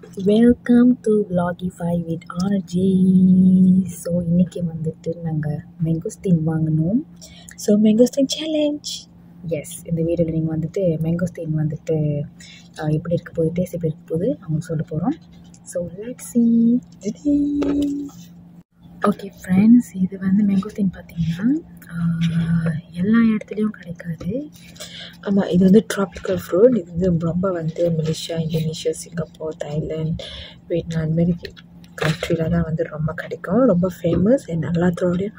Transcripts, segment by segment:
Welcome to Vlogify with RJ. So இன்றைக்கி வந்துட்டு நாங்கள் மேங்கோஸ்டீன் வாங்கினோம். So மேங்கோஸ்டீன் challenge. எஸ், இந்த வீடியோவில் நீங்கள் வந்துட்டு மேங்கோஸ்டீன் வந்துட்டு எப்படி இருக்க போகுது, டேஸ்ட் எப்படி இருக்க போகுது அவங்களுக்கு சொல்ல போகிறோம். So let's see. Okay friends, இது வந்து மேங்கோஸ்டீன் பார்த்தீங்கன்னா எல்லா இடத்துலையும் கிடைக்காது. ஆமாம், இது வந்து ட்ராபிக்கல் ஃப்ரூட். இது வந்து ரொம்ப வந்து Malaysia, Indonesia, Singapore, Thailand, Vietnam அதுமாரி கண்ட்ரியில் தான் வந்து ரொம்ப கிடைக்கும். ரொம்ப ஃபேமஸ் அண்ட் எல்லாத்தோடைய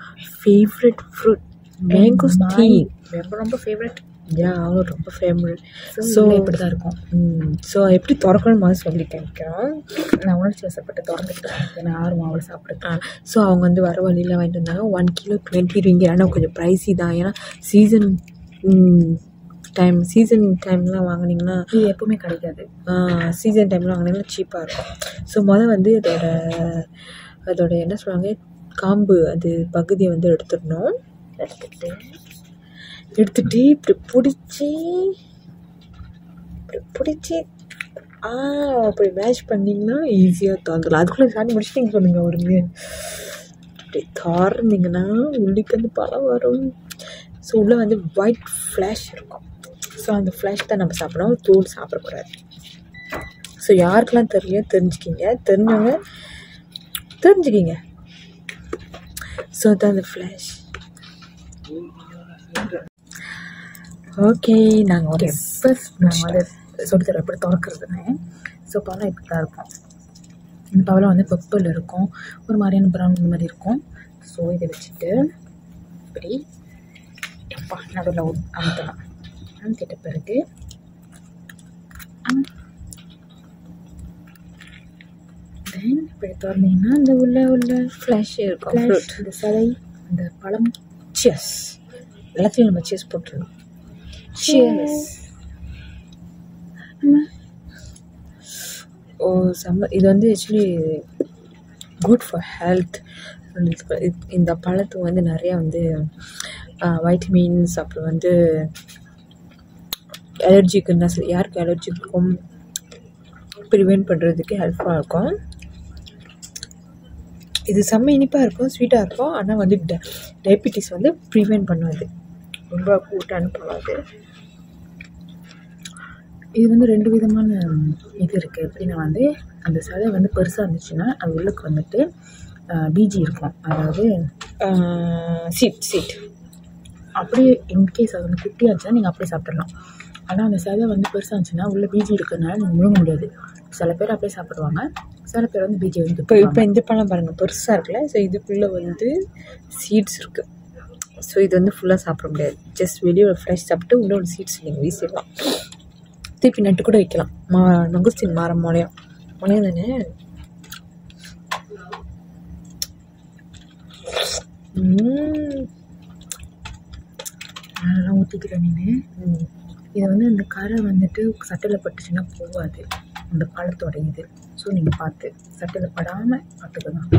ஃபேவரட் ஃப்ரூட் மேங்கோஸ்டீன். ரொம்ப ரொம்ப ஃபேவரட். அவங்களும் ரொம்ப ஃபேவரட். ஸோ இப்படி தான் இருக்கும். ஸோ எப்படி திறக்கணும் மாதிரி சொல்லி கேட்குறோம். நான் உணர்ச்சி வசப்பட்டு திறந்துக்கிட்டேன், ஏன்னா ஆர்வம் அவளை சாப்பிட்டுருக்கேன். ஸோ அவங்க வந்து வர வழியில் வாங்கிட்டு வந்தாங்க. 1 கிலோ 20 ரிங்கி. ஆனால் கொஞ்சம் ப்ரைஸி தான், ஏன்னா சீசன் டைம்லாம் வாங்கினீங்கன்னா இது எப்போவுமே கிடைக்காது. சீசன் டைம்லாம் வாங்கினீங்கன்னா சீப்பாக இருக்கும். ஸோ வந்து அதோட என்ன சொல்லுவாங்க, காம்பு அது பகுதியை வந்து எடுத்துடணும். எடுத்துட்டு இப்படி பிடிச்சி அப்படி மேட்ச் பண்ணிங்கன்னா ஈஸியாக திறந்துடலாம். அதுக்குள்ளே சாணி முடிச்சுட்டு சொல்லுங்க வருங்க. அப்படி திறந்தீங்கன்னா உள்ளிக்கு வந்து பழம் வரும். ஸோ உள்ளே வந்து ஒயிட் ஃப்ளாஷ் இருக்கும். ஸோ அந்த ஃப்ளாஷ் தான் நம்ம சாப்பிடணும், தோல் சாப்பிடக்கூடாது. ஸோ யாருக்கெல்லாம் தெரிஞ்சுக்கிங்க, தெரிஞ்சவங்க தெரிஞ்சுக்கிங்க. ஸோ அதான் அந்த ஃப்ளாஷ். ஓகே, நாங்கள் ஒரு நாங்கள் அதை சொல்லித்தர எப்படி திறக்கிறதுன்னு. ஸோ பழம் இப்படி தான் இருக்கும். இந்த பழம் வந்து பர்பிள் இருக்கும், ஒரு மாதிரியான ப்ரௌன் இந்த மாதிரி இருக்கும். ஸோ இதை வச்சுட்டு இப்படி நடுவில் அமுத்தலாம். அமுத்திட்ட பிறகு தென் இப்படி திறந்தீங்கன்னா இந்த உள்ள ஃப்ளாஷ் இருக்கும். இந்த சதை, இந்த பழம். சியர்ஸ். எல்லாத்துலையும் நம்ம சியர்ஸ் போட்டுருணும். இது வந்து ஆக்சுவலி குட் ஃபார் ஹெல்த். இந்த பழத்துக்கு வந்து நிறையா வந்து வைட்டமின்ஸ், அப்புறம் வந்து அலர்ஜிக்குன்னா யாருக்கு அலர்ஜி இருக்கும் ப்ரிவென்ட் பண்ணுறதுக்கு ஹெல்ப்ஃபுல்லாக இருக்கும். இது செம்ம இனிப்பாக இருக்கும், ஸ்வீட்டாக இருக்கும். ஆனால் வந்து டயபிட்டிஸ் வந்து ப்ரிவென்ட் பண்ணாது, ரொம்ப கூட்டான்னு பண்ணாது. இது வந்து 2 விதமான இது இருக்குது. எப்படின்னா வந்து அந்த சதை வந்து பெருசாக இருந்துச்சுன்னா அது உள்ளுக்கு வந்துட்டு பிஜி இருக்கும், அதாவது சீட். அப்படியே இன்கேஸ் அது வந்து குட்டியாக இருந்துச்சுன்னா நீங்கள் அப்படியே சாப்பிட்றலாம். ஆனால் அந்த சதை வந்து பெருசாக இருந்துச்சுன்னா உள்ள பிஜி இருக்கிறதுனால நீங்கள் முழுங்க முடியாது. சில பேர் அப்படியே சாப்பிடுவாங்க, சில பேர் வந்து பிஜி வந்து இப்போ இந்த பழம் பாருங்கள் பெருசாக இருக்குல்ல. ஸோ இதுக்குள்ளே வந்து சீட்ஸ் இருக்குது. ஸோ இது வந்து ஃபுல்லாக சாப்பிட முடியாது. ஜஸ்ட் வெளியே ஒரு ஃப்ரெஷ் சாப்பிட்டு உள்ள ஒரு சீட்ஸ் நீங்கள் வீசிடலாம். திருப்பி நட்டு கூட வைக்கலாம். மங்குஸ்டின் மரம் முளையும் தானே. அதெல்லாம் ஊற்றிக்கிறேன் நீ. இதை வந்து அந்த கரை வந்துட்டு சட்டையில் பட்டுச்சுன்னா போகாது, அந்த பழத்தோட இது. ஸோ நீங்கள் பார்த்து சட்டையில் படாமல் பார்த்துக்கலாம்.